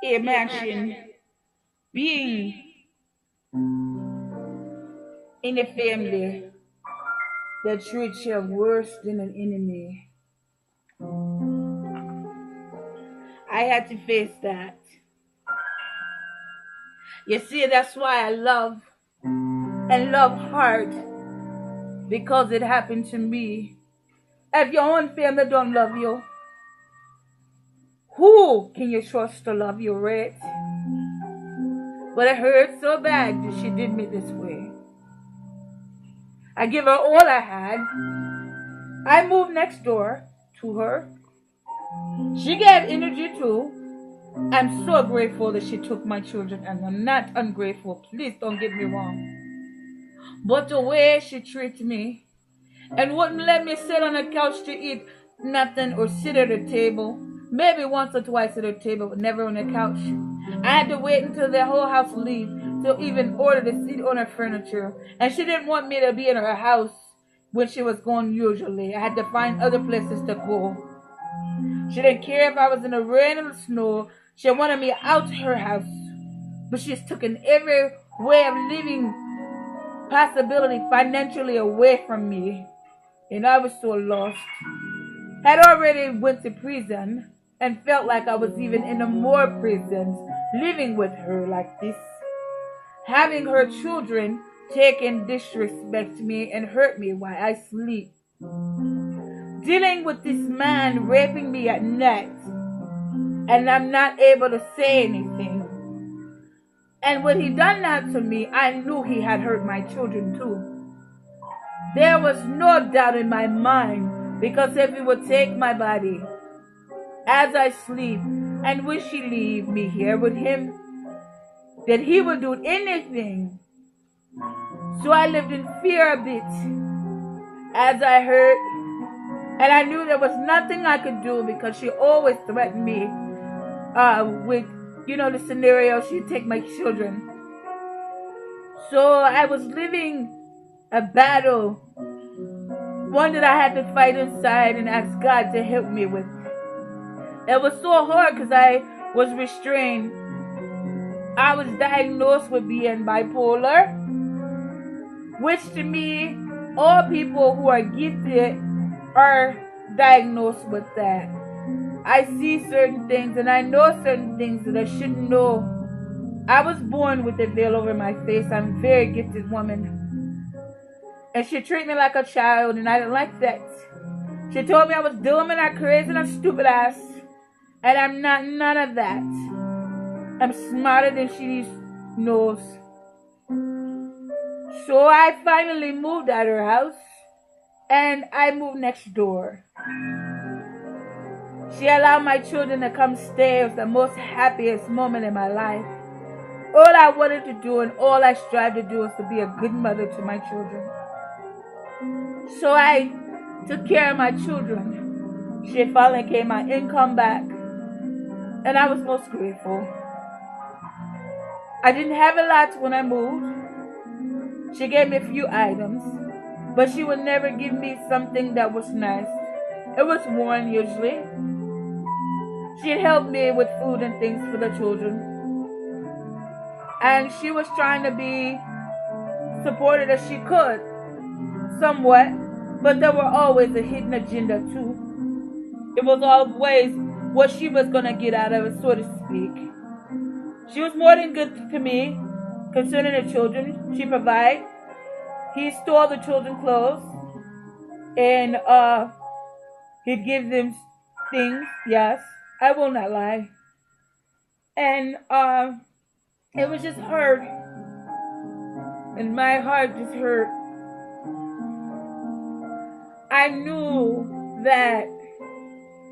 Imagine being in a family that treats you worse than an enemy. I had to face that. You see, that's why I love and love hard because it happened to me. If your own family don't love you, who can you trust to love you, right? But it hurt so bad that she did me this way. I give her all I had. I moved next door to her. She gave energy too. I'm so grateful that she took my children, and I'm not ungrateful. Please don't get me wrong. But the way she treats me and wouldn't let me sit on the couch to eat nothing or sit at a table. Maybe once or twice at a table, but never on the couch. I had to wait until the whole house leave to even order to sit on her furniture. And she didn't want me to be in her house when she was gone usually. I had to find other places to go. She didn't care if I was in the rain or the snow. She wanted me out her house. But she's taken every way of living possibility financially away from me. And I was so lost. Had already went to prison and felt like I was even in more prisons living with her like this. Having her children take and disrespect me and hurt me while I sleep. Dealing with this man raping me at night and I'm not able to say anything. And when he done that to me, I knew he had hurt my children too. There was no doubt in my mind, because if he would take my body as I sleep and wish he leave me here with him, that he would do anything. So I lived in fear a bit as I heard, and I knew there was nothing I could do because she always threatened me with, the scenario, she'd take my children. So I was living a battle, one that I had to fight inside and ask God to help me with. It was so hard because I was restrained. I was diagnosed with being bipolar, which to me, all people who are gifted are diagnosed with that. I see certain things and I know certain things that I shouldn't know. I was born with a veil over my face. I'm a very gifted woman. And she treated me like a child, and I didn't like that. She told me I was dumb and I crazy and a stupid ass. And I'm not none of that. I'm smarter than she knows. So I finally moved out of her house, and I moved next door. She allowed my children to come stay. It was the most happiest moment in my life. All I wanted to do and all I strived to do was to be a good mother to my children. So I took care of my children. She finally gave my income back, and I was most grateful. I didn't have a lot when I moved. She gave me a few items, but she would never give me something that was nice. It was worn usually. She'd help me with food and things for the children. And she was trying to be supported as she could, somewhat, but there were always a hidden agenda too. It was always what she was going to get out of it, so to speak. She was more than good to me concerning the children. She provided. He stole the children clothes, and he'd give them things. Yes, I will not lie. And it was just hurt, and my heart just hurt. I knew that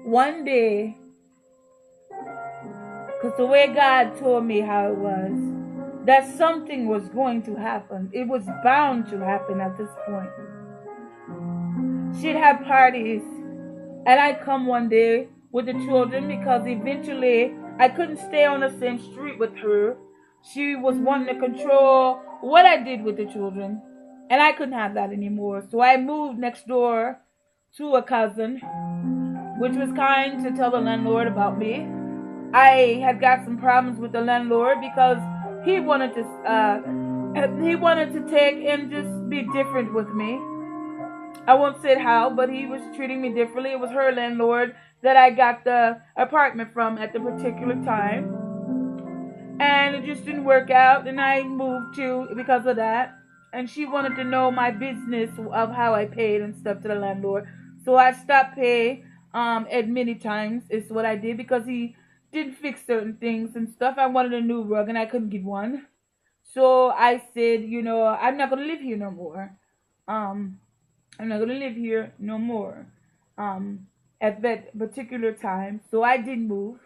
one day, because the way God told me how it was, that something was going to happen. It was bound to happen at this point. She'd have parties, and I'd come one day with the children because eventually I couldn't stay on the same street with her. She was wanting to control what I did with the children, and I couldn't have that anymore. So I moved next door to a cousin, which was kind to tell the landlord about me. I had got some problems with the landlord because he wanted to take and just be different with me. I won't say how, but he was treating me differently. It was her landlord that I got the apartment from at the particular time. And it just didn't work out, and I moved to because of that. And she wanted to know my business of how I paid and stuff to the landlord. So I stopped paying at many times is what I did because he didn't fix certain things and stuff. I wanted a new rug and I couldn't get one. So I said, I'm not gonna live here no more. Um, I'm not gonna live here no more. Um, at that particular time. So I didn't move.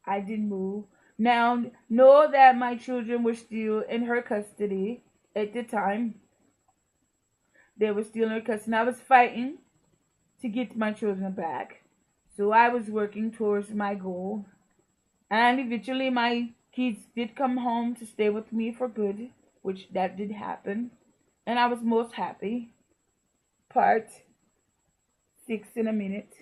I didn't move. Now, know that my children were still in her custody at the time. They were still in her custody. And I was fighting to get my children back. So I was working towards my goal. And eventually my kids did come home to stay with me for good, which that did happen. And I was most happy. Part 6 in a minute.